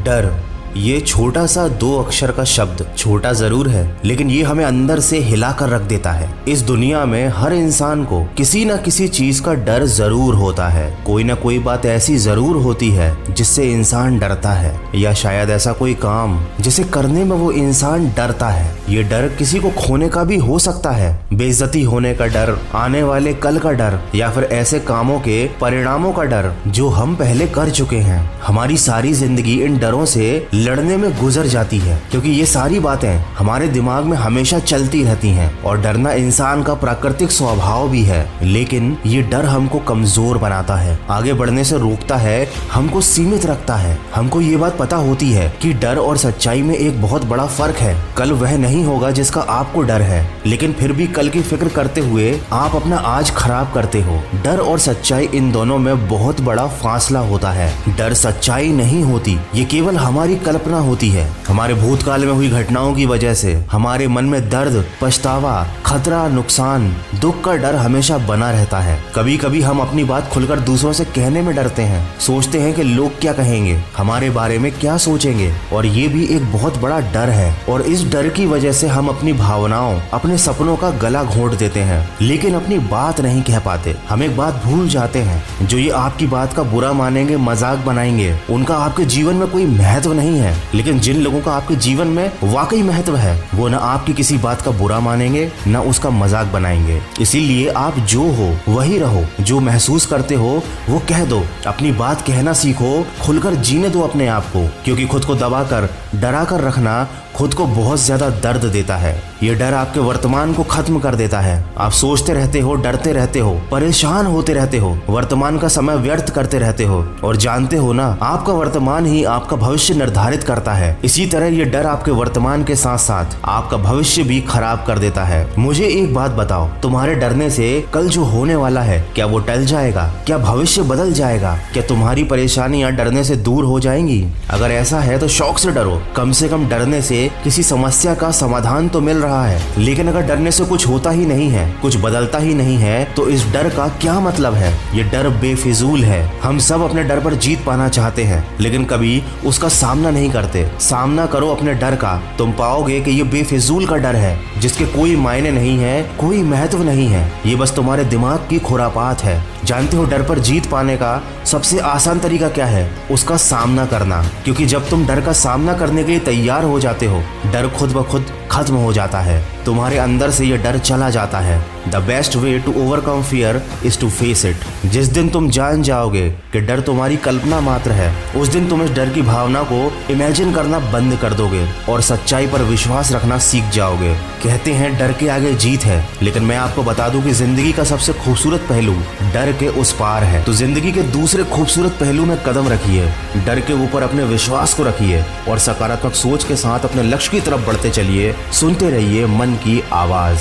डर, ये छोटा सा 2 अक्षर का शब्द छोटा जरूर है, लेकिन ये हमें अंदर से हिला कर रख देता है। इस दुनिया में हर इंसान को किसी न किसी चीज का डर जरूर होता है। कोई ना कोई बात ऐसी जरूर होती है जिससे इंसान डरता है, या शायद ऐसा कोई काम जिसे करने में वो इंसान डरता है। ये डर किसी को खोने का भी हो सकता है, बेइज्जती होने का डर, आने वाले कल का डर, या फिर ऐसे कामों के परिणामों का डर जो हम पहले कर चुके हैं। हमारी सारी जिंदगी इन डरों से लड़ने में गुजर जाती है, क्योंकि ये सारी बातें हमारे दिमाग में हमेशा चलती रहती हैं। और डरना इंसान का प्राकृतिक स्वभाव भी है, लेकिन ये डर हमको कमजोर बनाता है, आगे बढ़ने से रोकता है, हमको सीमित रखता है। हमको ये बात पता होती है कि डर और सच्चाई में एक बहुत बड़ा फर्क है। कल वह नहीं होगा जिसका आपको डर है, लेकिन फिर भी कल की फिक्र करते हुए आप अपना आज खराब करते हो। डर और सच्चाई, इन दोनों में बहुत बड़ा फासला होता है। डर सच्चाई नहीं होती, ये केवल हमारी कल्पना होती है। हमारे भूतकाल में हुई घटनाओं की वजह से हमारे मन में दर्द, पछतावा, खतरा, नुकसान, दुख का डर हमेशा बना रहता है। कभी कभी हम अपनी बात खुलकर दूसरों से कहने में डरते हैं, सोचते हैं कि लोग क्या कहेंगे, हमारे बारे में क्या सोचेंगे, और ये भी एक बहुत बड़ा डर है। और इस डर की वजह से हम अपनी भावनाओं, अपने सपनों का गला घोंट देते हैं, लेकिन अपनी बात नहीं कह पाते। हम एक बात भूल जाते हैं, जो ये आपकी बात का बुरा मानेंगे, मजाक बनाएंगे, उनका आपके जीवन में कोई महत्व नहीं है। लेकिन जिन लोगों का आपके जीवन में वाकई महत्व है, वो न आपकी किसी बात का बुरा मानेंगे, न उसका मजाक बनाएंगे। इसीलिए आप जो हो वही रहो, जो महसूस करते हो वो कह दो, अपनी बात कहना सीखो, खुलकर जीने दो अपने आप को, क्योंकि खुद को दबाकर, डरा कर रखना खुद को बहुत ज्यादा दर्द देता है। ये डर आपके वर्तमान को खत्म कर देता है। आप सोचते रहते हो, डरते रहते हो, परेशान होते रहते हो, वर्तमान का समय व्यर्थ करते रहते हो, और जानते हो ना, आपका वर्तमान ही आपका भविष्य निर्धारित करता है। इसी तरह ये डर आपके वर्तमान के साथ साथ आपका भविष्य भी खराब कर देता है। मुझे एक बात बताओ, तुम्हारे डरने से कल जो होने वाला है, क्या वो टल जाएगा? क्या भविष्य बदल जाएगा? क्या तुम्हारी परेशानियां डरने से दूर हो जाएंगी? अगर ऐसा है तो शौक से डरो, कम से कम डरने से किसी समस्या का समाधान तो मिल रहा है। लेकिन अगर डरने से कुछ होता ही नहीं है, कुछ बदलता ही नहीं है, तो इस डर का क्या मतलब है? ये डर बेफिजूल है। हम सब अपने डर पर जीत पाना चाहते हैं, लेकिन कभी उसका सामना नहीं करते। सामना करो अपने डर का, तुम पाओगे कि ये बेफिजूल का डर है, जिसके कोई मायने नहीं है, कोई महत्व नहीं है। ये बस तुम्हारे दिमाग की खुरापात है। जानते हो डर पर जीत पाने का सबसे आसान तरीका क्या है? उसका सामना करना। क्योंकि जब तुम डर का सामना करने के लिए तैयार हो जाते हो, डर खुद ब खुद खत्म हो जाता है, तुम्हारे अंदर से ये डर चला जाता है। The best way to overcome fear is to face it. जिस दिन तुम जान जाओगे कि डर तुम्हारी कल्पना मात्र है, उस दिन तुम इस डर की भावना को इमेजिन करना बंद कर दोगे और सच्चाई पर विश्वास रखना सीख जाओगे। कहते हैं डर के आगे जीत है, लेकिन मैं आपको बता दूं कि जिंदगी का सबसे खूबसूरत पहलू डर के उस पार है। तो जिंदगी के दूसरे खूबसूरत पहलू में कदम रखिए, डर के ऊपर अपने विश्वास को रखिए, और सकारात्मक सोच के साथ अपने लक्ष्य की तरफ बढ़ते चलिए। सुनते रहिए मन की आवाज।